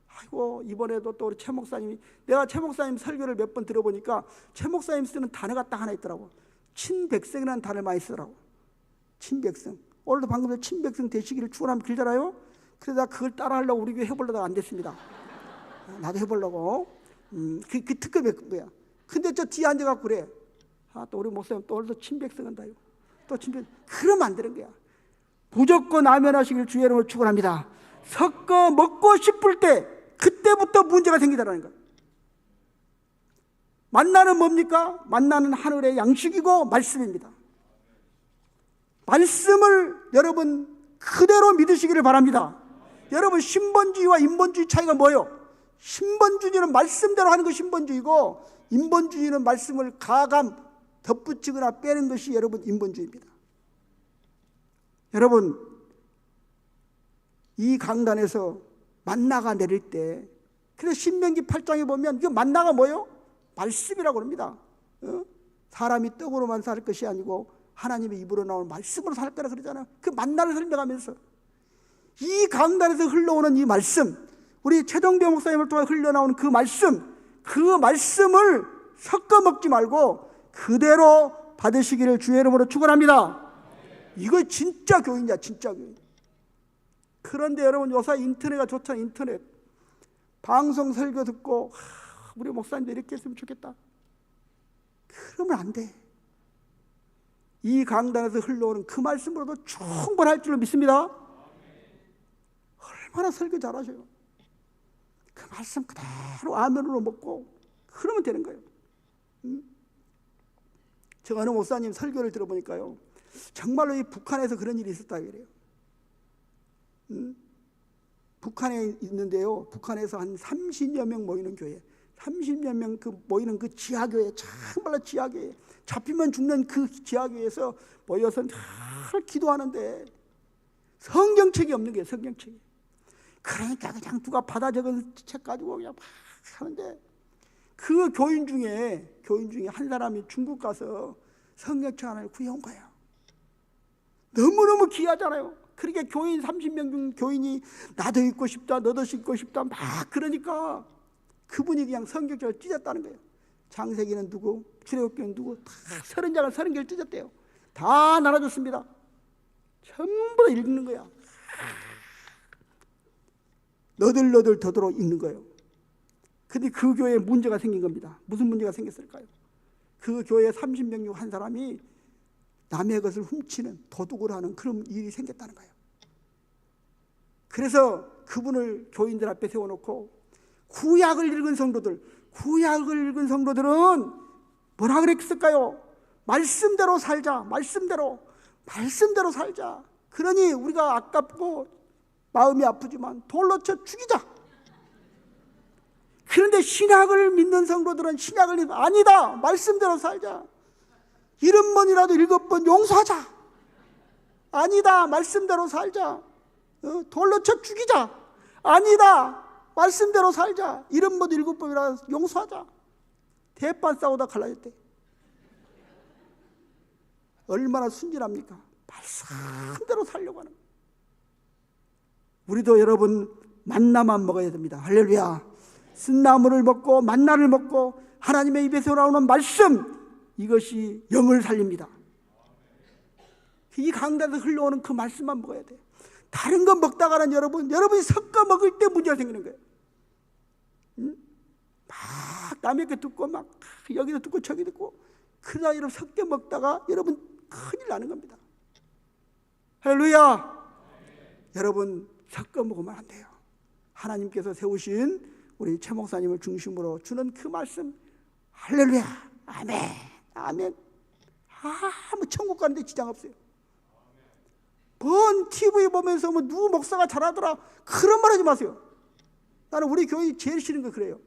아이고 이번에도 또 우리 최 목사님이, 내가 최 목사님 설교를 몇 번 들어보니까 최 목사님 쓰는 단어가 딱 하나 있더라고. 친백성이라는 단어를 많이 쓰더라고. 친백성. 오늘도 방금 친백성 되시기를 축원하면 길잖아요. 그래서 그걸 따라 하려고 우리 교회 해보려다가 안 됐습니다. 나도 해보려고. 그 특급이 뭐야. 근데 저 뒤에 앉아갖고 그래. 또 우리 목사님 또 오늘도 친백성 한다. 또 친백. 그러면 안 되는 거야. 무조건 아멘하시길 주의 이름으로 축원합니다. 섞어 먹고 싶을 때 그때부터 문제가 생기더라는 거야. 만나는 뭡니까? 만나는 하늘의 양식이고 말씀입니다. 말씀을 여러분 그대로 믿으시기를 바랍니다. 여러분 신본주의와 인본주의 차이가 뭐예요? 신본주의는 말씀대로 하는 것이 신본주의고, 인본주의는 말씀을 가감 덧붙이거나 빼는 것이 여러분 인본주의입니다. 여러분 이 강단에서 만나가 내릴 때, 그래서 신명기 8장에 보면 그 만나가 뭐예요? 말씀이라고 합니다. 사람이 떡으로만 살 것이 아니고 하나님의 입으로 나오는 말씀으로 살 거라 그러잖아요. 그 만나를 설명하면서 이 강단에서 흘러오는 이 말씀, 우리 최종배 목사님을 통해 흘러나오는 그 말씀을 섞어 먹지 말고 그대로 받으시기를 주의 이름으로 축원합니다. 이거 진짜 교인이야, 진짜 교인. 그런데 여러분 요새 인터넷가 좋잖아요. 인터넷 방송 설교 듣고 우리 목사님도 이렇게 했으면 좋겠다. 그러면 안 돼. 이 강단에서 흘러오는 그 말씀으로도 충분할 줄로 믿습니다. 얼마나 설교 잘하셔요. 말씀 그대로 아멘으로 먹고 그러면 되는 거예요. 제가 어느 목사님 설교를 들어보니까요, 정말로 이 북한에서 그런 일이 있었다 그래요. 북한에 있는데요, 북한에서 한 30여 명 모이는 교회, 30여 명 모이는 그 지하교회, 정말로 지하교회, 잡히면 죽는 그 지하교회에서 모여서 늘 기도하는데 성경책이 없는 거예요. 성경책이. 그러니까 그냥 누가 받아 적은 책 가지고 그냥 막 하는데, 그 교인 중에 한 사람이 중국 가서 성경책 하나를 구해온 거예요. 너무너무 귀하잖아요. 그러니까 교인 30명 중 교인이 나도 읽고 싶다, 너도 읽고 싶다 막 그러니까 그분이 그냥 성경책을 찢었다는 거예요. 장세기는 누구, 출애굽기는 누구, 다 30장을 30개를 찢었대요. 다 나눠줬습니다. 전부 다 읽는 거야. 너덜너덜 더도록 읽는 거예요. 근데 그 교회에 문제가 생긴 겁니다. 무슨 문제가 생겼을까요? 그 교회 30명 중 한 사람이 남의 것을 훔치는, 도둑을 하는 그런 일이 생겼다는 거예요. 그래서 그분을 교인들 앞에 세워놓고 구약을 읽은 성도들은 뭐라 그랬을까요? 말씀대로 살자. 말씀대로 살자. 그러니 우리가 아깝고 마음이 아프지만 돌로 쳐 죽이자. 그런데 신약을 믿는 성도들은 아니다. 말씀대로 살자. 70번이라도 7번 용서하자. 아니다. 말씀대로 살자. 돌로 쳐 죽이자. 아니다. 말씀대로 살자. 70번 7번이라도 용서하자. 대판 싸우다 갈라졌대. 얼마나 순진합니까? 말씀대로 살려고 하는 거예요. 우리도 여러분 만나만 먹어야 됩니다. 할렐루야. 쓴나물을 먹고 만나를 먹고 하나님의 입에서 나오는 말씀, 이것이 영을 살립니다. 이 강단에서 흘러오는 그 말씀만 먹어야 돼요. 다른 거 먹다가는 여러분이 섞어 먹을 때 문제가 생기는 거예요. 막 남의 거 듣고 막 여기도 듣고 저기 듣고 그러다 여러분 섞여 먹다가 여러분 큰일 나는 겁니다. 할렐루야. 여러분 섞어 먹으면 안 돼요. 하나님께서 세우신 우리 최 목사님을 중심으로 주는 그 말씀, 할렐루야, 아멘, 아멘. 아무 천국 가는데 지장 없어요. 뭔 TV 보면서 뭐 누구 목사가 잘하더라 그런 말 하지 마세요. 나는 우리 교회 제일 싫은 거 그래요.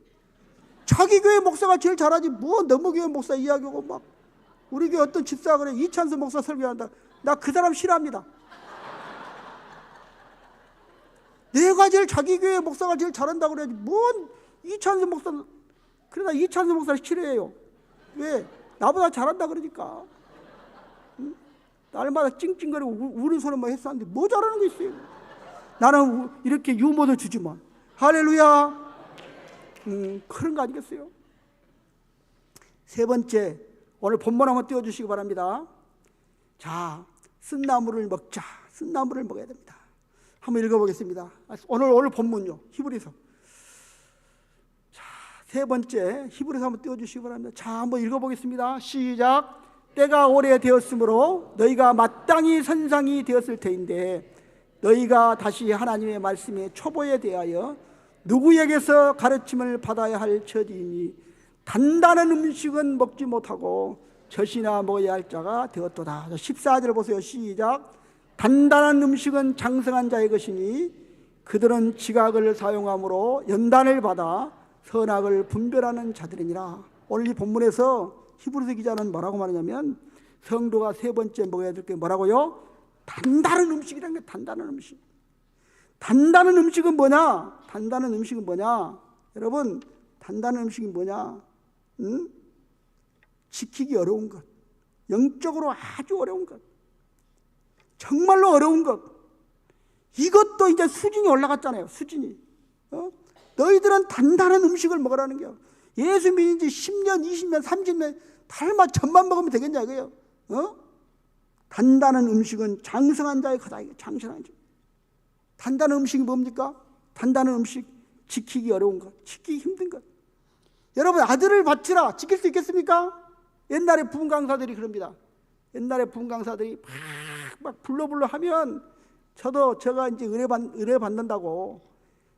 자기 교회 목사가 제일 잘하지 뭐 너무 교회 목사 이야기하고 막 우리 교회 어떤 집사가 그래 이찬수 목사 설교한다. 나 그 사람 싫어합니다. 내가 제일 자기 교회 목사가 제일 잘한다고 그래야지 뭔 이찬수 목사. 그러나 이찬수 목사를 싫어해요. 왜? 나보다 잘한다 그러니까. 응? 날마다 찡찡거리고 우는 소리만 했었는데 뭐 잘하는 거 있어요. 나는 이렇게 유머도 주지만. 할렐루야. 그런 거 아니겠어요? 세 번째, 오늘 본문 한번 띄워주시기 바랍니다. 자, 쓴나물을 먹자. 쓴나물을 먹어야 됩니다. 한번 읽어보겠습니다. 오늘 본문요, 히브리서. 자, 세 번째, 히브리서 한번 띄워주시기 바랍니다. 자, 한번 읽어보겠습니다. 시작. 때가 오래되었으므로 너희가 마땅히 선상이 되었을 터인데 너희가 다시 하나님의 말씀의 초보에 대하여 누구에게서 가르침을 받아야 할 처지이니 단단한 음식은 먹지 못하고 젖이나 먹어야 할 자가 되었도다. 14절 보세요. 시작. 단단한 음식은 장성한 자의 것이니 그들은 지각을 사용함으로 연단을 받아 선악을 분별하는 자들이니라. 오늘 이 본문에서 히브리서 기자는 뭐라고 말하냐면 성도가 세 번째 먹어야 될 게 뭐라고요? 단단한 음식이라는 게 단단한 음식. 단단한 음식은 뭐냐? 단단한 음식은 뭐냐? 여러분, 단단한 음식이 뭐냐? 지키기 어려운 것, 영적으로 아주 어려운 것, 정말로 어려운 것. 이것도 이제 수준이 올라갔잖아요. 수준이. 너희들은 단단한 음식을 먹으라는 거예요. 예수 믿은 지 10년, 20년, 30년 달마 전만 먹으면 되겠냐 이거예요. 단단한 음식은 장성한 자의 거다. 장성한 자. 단단한 음식이 뭡니까? 단단한 음식, 지키기 어려운 것, 지키기 힘든 것. 여러분, 아들을 바치라 지킬 수 있겠습니까? 옛날에 부흥 강사들이 그럽니다. 옛날에 부흥 강사들이 막 불러 하면 제가 이제 의뢰 받는다고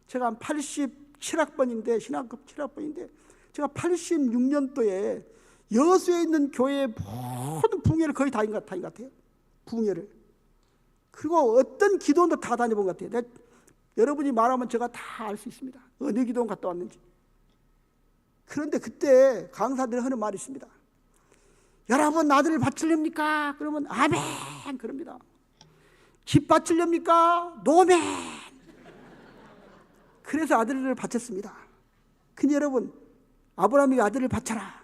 제가 한 80 7학번인데 신학급 7학번인데 제가 86년도에 여수에 있는 교회의 모든 부흥회를 거의 다닌 것 같아요. 부흥회를. 그리고 어떤 기도원도 다 다녀본 것 같아요. 여러분이 말하면 제가 다 알 수 있습니다. 어느 기도원 갔다 왔는지. 그런데 그때 강사들이 하는 말이 있습니다. 여러분 아들을 바치렵니까? 그러면 아멘 그럽니다. 집 바치렵니까? 노멘. 그래서 아들을 바쳤습니다. 근데 여러분 아브라함이 아들을 바쳐라.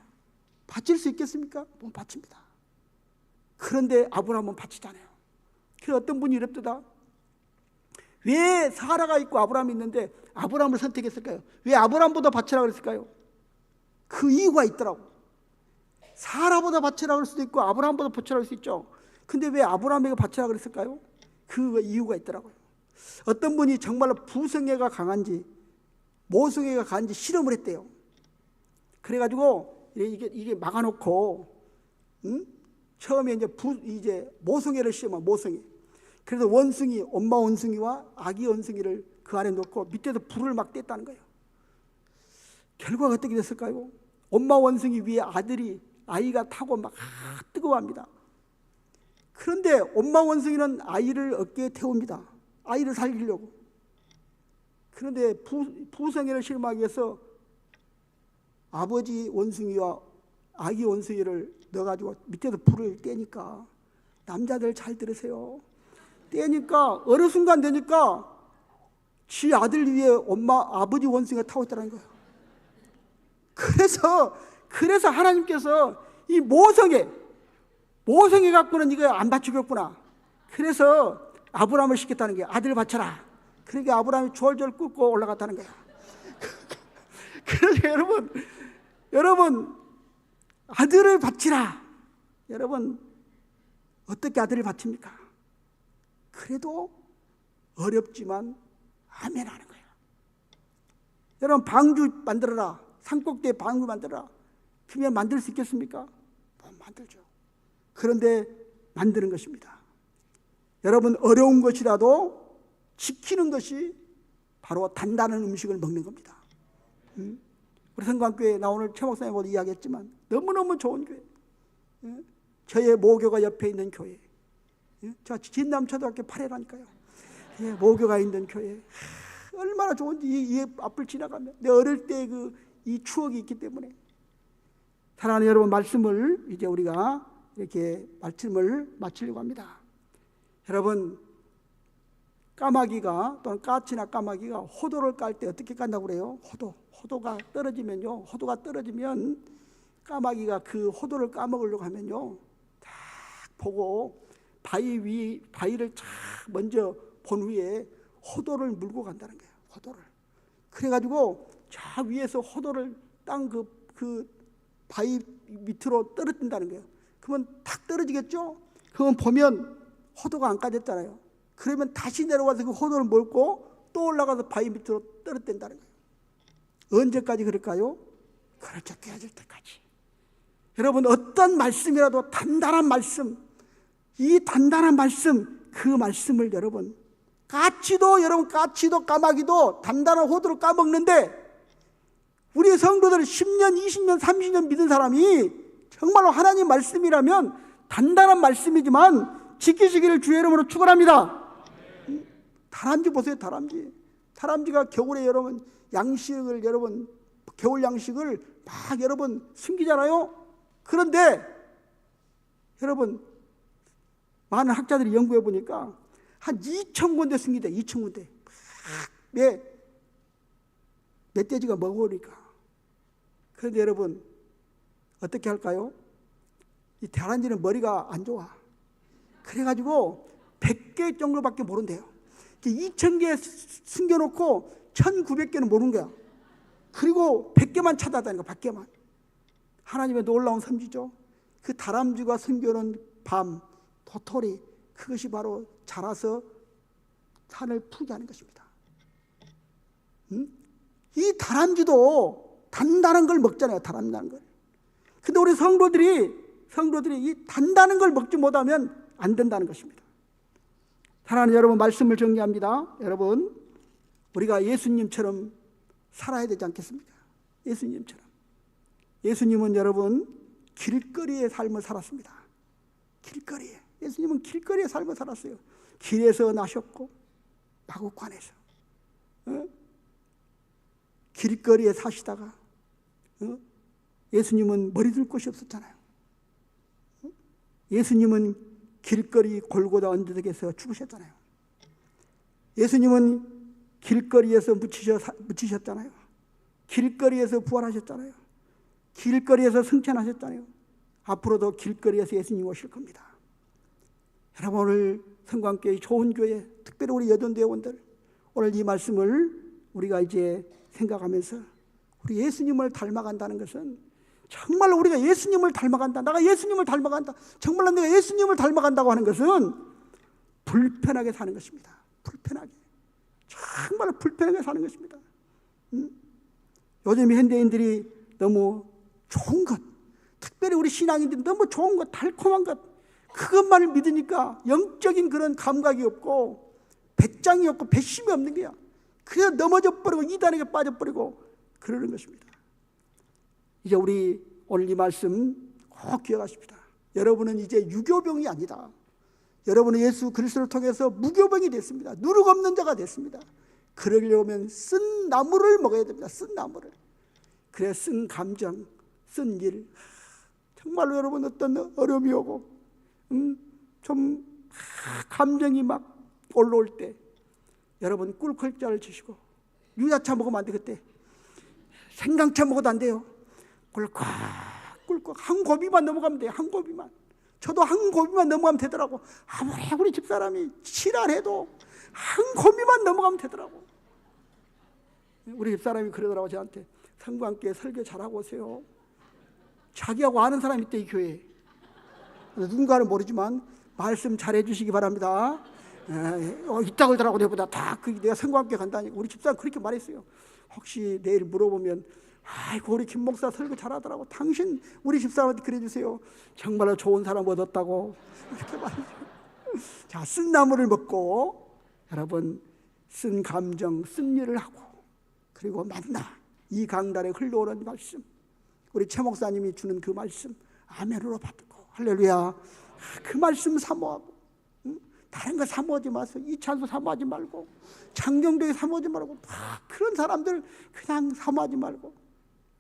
바칠 수 있겠습니까? 못 바칩니다. 그런데 아브라함은 바치잖아요. 그래서 어떤 분이 이랬다. 왜 사라가 있고 아브라함이 있는데 아브라함을 선택했을까요? 왜 아브라함보다 바치라 그랬을까요? 그 이유가 있더라고. 사라보다 바치라 그럴 수도 있고 아브라함보다 바치라 그럴 수 있죠. 근데 왜 아브라함에게 바치라 그랬을까요? 그 이유가 있더라고요. 어떤 분이 정말로 부성애가 강한지 모성애가 강한지 실험을 했대요. 그래가지고 이게 막아놓고 처음에 이제 모성애를 시험한 모성애. 그래서 원숭이, 엄마 원숭이와 아기 원숭이를 그 안에 넣고 밑에서 불을 막 뗐다는 거예요. 결과가 어떻게 됐을까요? 엄마 원숭이 위에 아이가 타고 막 뜨거워합니다. 그런데 엄마 원숭이는 아이를 어깨에 태웁니다. 아이를 살리려고. 그런데 부성애를 실험하기 위해서 아버지 원숭이와 아기 원숭이를 넣어가지고 밑에서 불을 떼니까, 남자들 잘 들으세요. 떼니까 어느 순간 되니까 지 아들 위에 아버지 원숭이가 타고 있다는 거예요. 그래서 하나님께서 이 모성애 갖고는 이거 안 바치겠구나. 그래서 아브라함을 시켰다는 거예요. 아들 바쳐라. 그러니까 아브라함이 졸졸 끄고 올라갔다는 거예요. 그래서 여러분 아들을 바치라. 여러분 어떻게 아들을 바칩니까? 그래도 어렵지만 아멘 하는 거예요. 여러분 방주 만들어라. 산꼭대에 방주 만들어라. 그러면 만들 수 있겠습니까? 못 만들죠. 그런데 만드는 것입니다. 여러분 어려운 것이라도 지키는 것이 바로 단단한 음식을 먹는 겁니다. 우리 성광교회 나 오늘 최 목사님하고 이야기했지만 너무너무 좋은 교회. 저의 모교가 옆에 있는 교회. 저 진남초등학교 8회라니까요. 모교가 있는 교회. 얼마나 좋은지 이 앞을 지나가면 내 어릴 때 이 추억이 있기 때문에. 사랑하는 여러분, 말씀을 이제 우리가 이렇게 말씀을 마치려고 합니다. 여러분 까마귀가 또는 까치나 까마귀가 호도를 깔 때 어떻게 깐다고 그래요? 호도가 떨어지면 까마귀가 그 호도를 까먹으려고 하면요, 딱 보고 바위를 쫙 먼저 본 후에 호도를 물고 간다는 거예요. 호도를. 그래가지고 저 위에서 호도를 땅 그 바위 밑으로 떨어진다는 거예요. 그러면 탁 떨어지겠죠? 그러면 보면 호도가 안 까졌잖아요. 그러면 다시 내려와서 그 호도를 몰고 또 올라가서 바위 밑으로 떨어진다는 거예요. 언제까지 그럴까요? 그렇죠. 깨어질 때까지. 여러분 어떤 말씀이라도 단단한 말씀, 이 단단한 말씀, 그 말씀을 여러분 까치도 까마귀도 단단한 호도를 까먹는데, 우리 성도들 10년, 20년, 30년 믿은 사람이 정말로 하나님 말씀이라면 단단한 말씀이지만 지키시기를 주의 이름으로 축원합니다. 다람쥐 보세요. 다람쥐가 겨울에 여러분 양식을 겨울 양식을 막 여러분 숨기잖아요. 그런데 여러분 많은 학자들이 연구해 보니까 한 2,000군데 숨기대. 2,000군데. 멧돼지가 먹으니까. 그런데 여러분 어떻게 할까요? 이 다람쥐는 머리가 안 좋아. 그래가지고 100개 정도밖에 모른대요. 2,000개 숨겨놓고 1,900개는 모르는 거야. 그리고 100개만 찾아다니는 거야. 100개만. 하나님의 놀라운 선지죠. 그 다람쥐가 숨겨놓은 밤, 도토리, 그것이 바로 자라서 산을 풀게 하는 것입니다. 이 다람쥐도 단단한 걸 먹잖아요. 단단한 걸. 근데 우리 성도들이 이 단단한 걸 먹지 못하면 안 된다는 것입니다. 사랑하는 여러분, 말씀을 정리합니다. 여러분, 우리가 예수님처럼 살아야 되지 않겠습니까? 예수님처럼. 예수님은 여러분 길거리의 삶을 살았습니다. 길거리에. 예수님은 길거리의 삶을 살았어요. 길에서 나셨고 마구간에서 길거리에 사시다가 예수님은 머리 둘 곳이 없었잖아요. 예수님은 길거리 골고다 언덕에서 죽으셨잖아요. 예수님은 길거리에서 묻히셨잖아요. 길거리에서 부활하셨잖아요. 길거리에서 승천하셨잖아요. 앞으로도 길거리에서 예수님 오실 겁니다. 여러분, 오늘 성광교회 좋은 교회, 특별히 우리 여전대원들, 오늘 이 말씀을 우리가 이제 생각하면서 우리 예수님을 닮아간다는 것은 정말 우리가 예수님을 닮아간다, 내가 예수님을 닮아간다, 정말로 내가 예수님을 닮아간다고 하는 것은 불편하게 사는 것입니다. 불편하게, 정말 불편하게 사는 것입니다. 요즘 현대인들이 너무 좋은 것, 특별히 우리 신앙인들이 너무 좋은 것, 달콤한 것, 그것만을 믿으니까 영적인 그런 감각이 없고 배짱이 없고 배심이 없는 거야. 그냥 넘어져 버리고 이단에게 빠져버리고 그러는 것입니다. 이제 우리 오늘 이 말씀 꼭 기억하십시다. 여러분은 이제 유교병이 아니다. 여러분은 예수 그리스도를 통해서 무교병이 됐습니다. 누룩 없는 자가 됐습니다. 그러려면 쓴 나무를 먹어야 됩니다. 쓴 나무를. 그래 쓴 감정, 쓴 일, 정말로 여러분 어떤 어려움이 오고 좀 감정이 막 올라올 때 여러분 꿀컬자를 주시고, 유자차 먹으면 안 돼. 그때 생강차 먹어도 안 돼요. 꿀꺽 한 고비만 넘어가면 돼요. 한 고비만. 저도 한 고비만 넘어가면 되더라고. 아무리 우리 집사람이 치란해도 한 고비만 넘어가면 되더라고. 우리 집사람이 그러더라고 저한테. 성광교회 설교 잘하고 오세요. 자기하고 아는 사람이 있대, 이 교회에. 누군가는 모르지만 말씀 잘해 주시기 바랍니다. 이따 그러더라고. 내보다 다 내가 성광교회 간다니까. 우리 집사람 그렇게 말했어요. 혹시 내일 물어보면 아이고 우리 김 목사 설교 잘하더라고. 당신 우리 집사람한테 그래 주세요. 정말로 좋은 사람 얻었다고 이렇게 말해요. 자, 쓴 나무를 먹고 여러분 쓴 감정, 쓴 일을 하고, 그리고 만나 이 강단에 흘러오는 말씀, 우리 최 목사님이 주는 그 말씀 아멘으로 받고, 할렐루야. 그 말씀 사모하고, 다른 거 사모하지 마세요. 이찬수 사모하지 말고, 장경도에 사모하지 말고, 그런 사람들 그냥 사모하지 말고,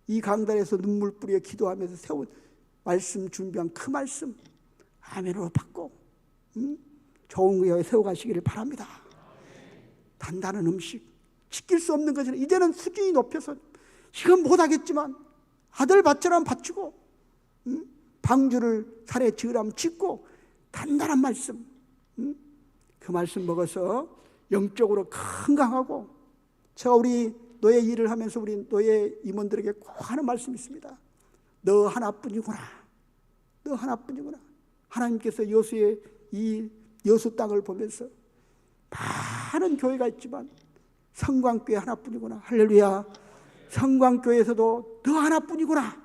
이 강단에서 눈물 뿌려 기도하면서 세운 말씀, 준비한 그 말씀 아멘으로 받고 좋은 교회에 세워가시기를 바랍니다. 단단한 음식, 지킬 수 없는 것은 이제는 수준이 높여서 지금 못하겠지만 아들 밭처럼 바치고, 방주를 살에 지으라면 짓고, 단단한 말씀, 그 말씀 먹어서 영적으로 건강하고. 제가 우리 노예 일을 하면서 우리 노예 임원들에게 꼭 하는 말씀이 있습니다. 너 하나뿐이구나. 너 하나뿐이구나. 하나님께서 여수의 이 여수 땅을 보면서 많은 교회가 있지만 성광교회 하나뿐이구나. 할렐루야. 성광교회에서도 너 하나뿐이구나.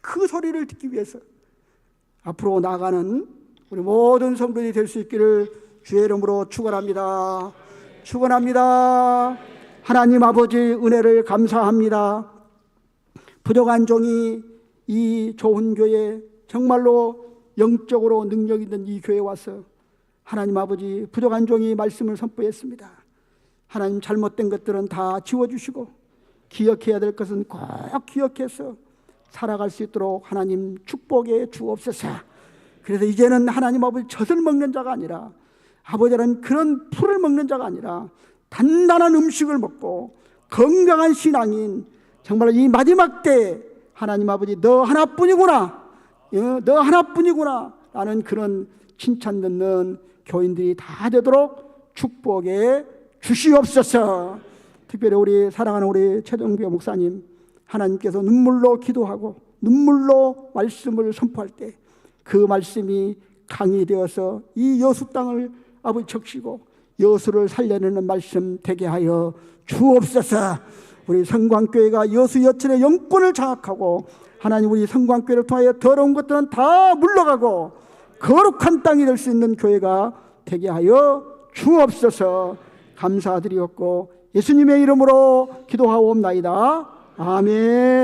그 소리를 듣기 위해서 앞으로 나아가는 우리 모든 성도들이 될 수 있기를 주의 이름으로 축원합니다. 축원합니다. 하나님 아버지 은혜를 감사합니다. 부족한 종이 이 좋은 교회, 정말로 영적으로 능력 있는 이 교회에 와서 하나님 아버지 부족한 종이 말씀을 선포했습니다. 하나님 잘못된 것들은 다 지워주시고 기억해야 될 것은 꼭 기억해서 살아갈 수 있도록 하나님 축복해 주옵소서. 그래서 이제는 하나님 아버지 젖을 먹는 자가 아니라, 아버지는 그런 풀을 먹는 자가 아니라 단단한 음식을 먹고 건강한 신앙인, 정말 이 마지막 때 하나님 아버지 너 하나뿐이구나, 너 하나뿐이구나 라는 그런 칭찬 듣는 교인들이 다 되도록 축복해 주시옵소서. 특별히 우리 사랑하는 우리 최정규 목사님, 하나님께서 눈물로 기도하고 눈물로 말씀을 선포할 때 그 말씀이 강이 되어서 이 여수 땅을 아버지 적시고 여수를 살려내는 말씀 되게 하여 주옵소서. 우리 성광교회가 여수 여천의 영권을 장악하고 하나님 우리 성광교회를 통하여 더러운 것들은 다 물러가고 거룩한 땅이 될 수 있는 교회가 되게 하여 주옵소서. 감사드리옵고 예수님의 이름으로 기도하옵나이다. 아멘.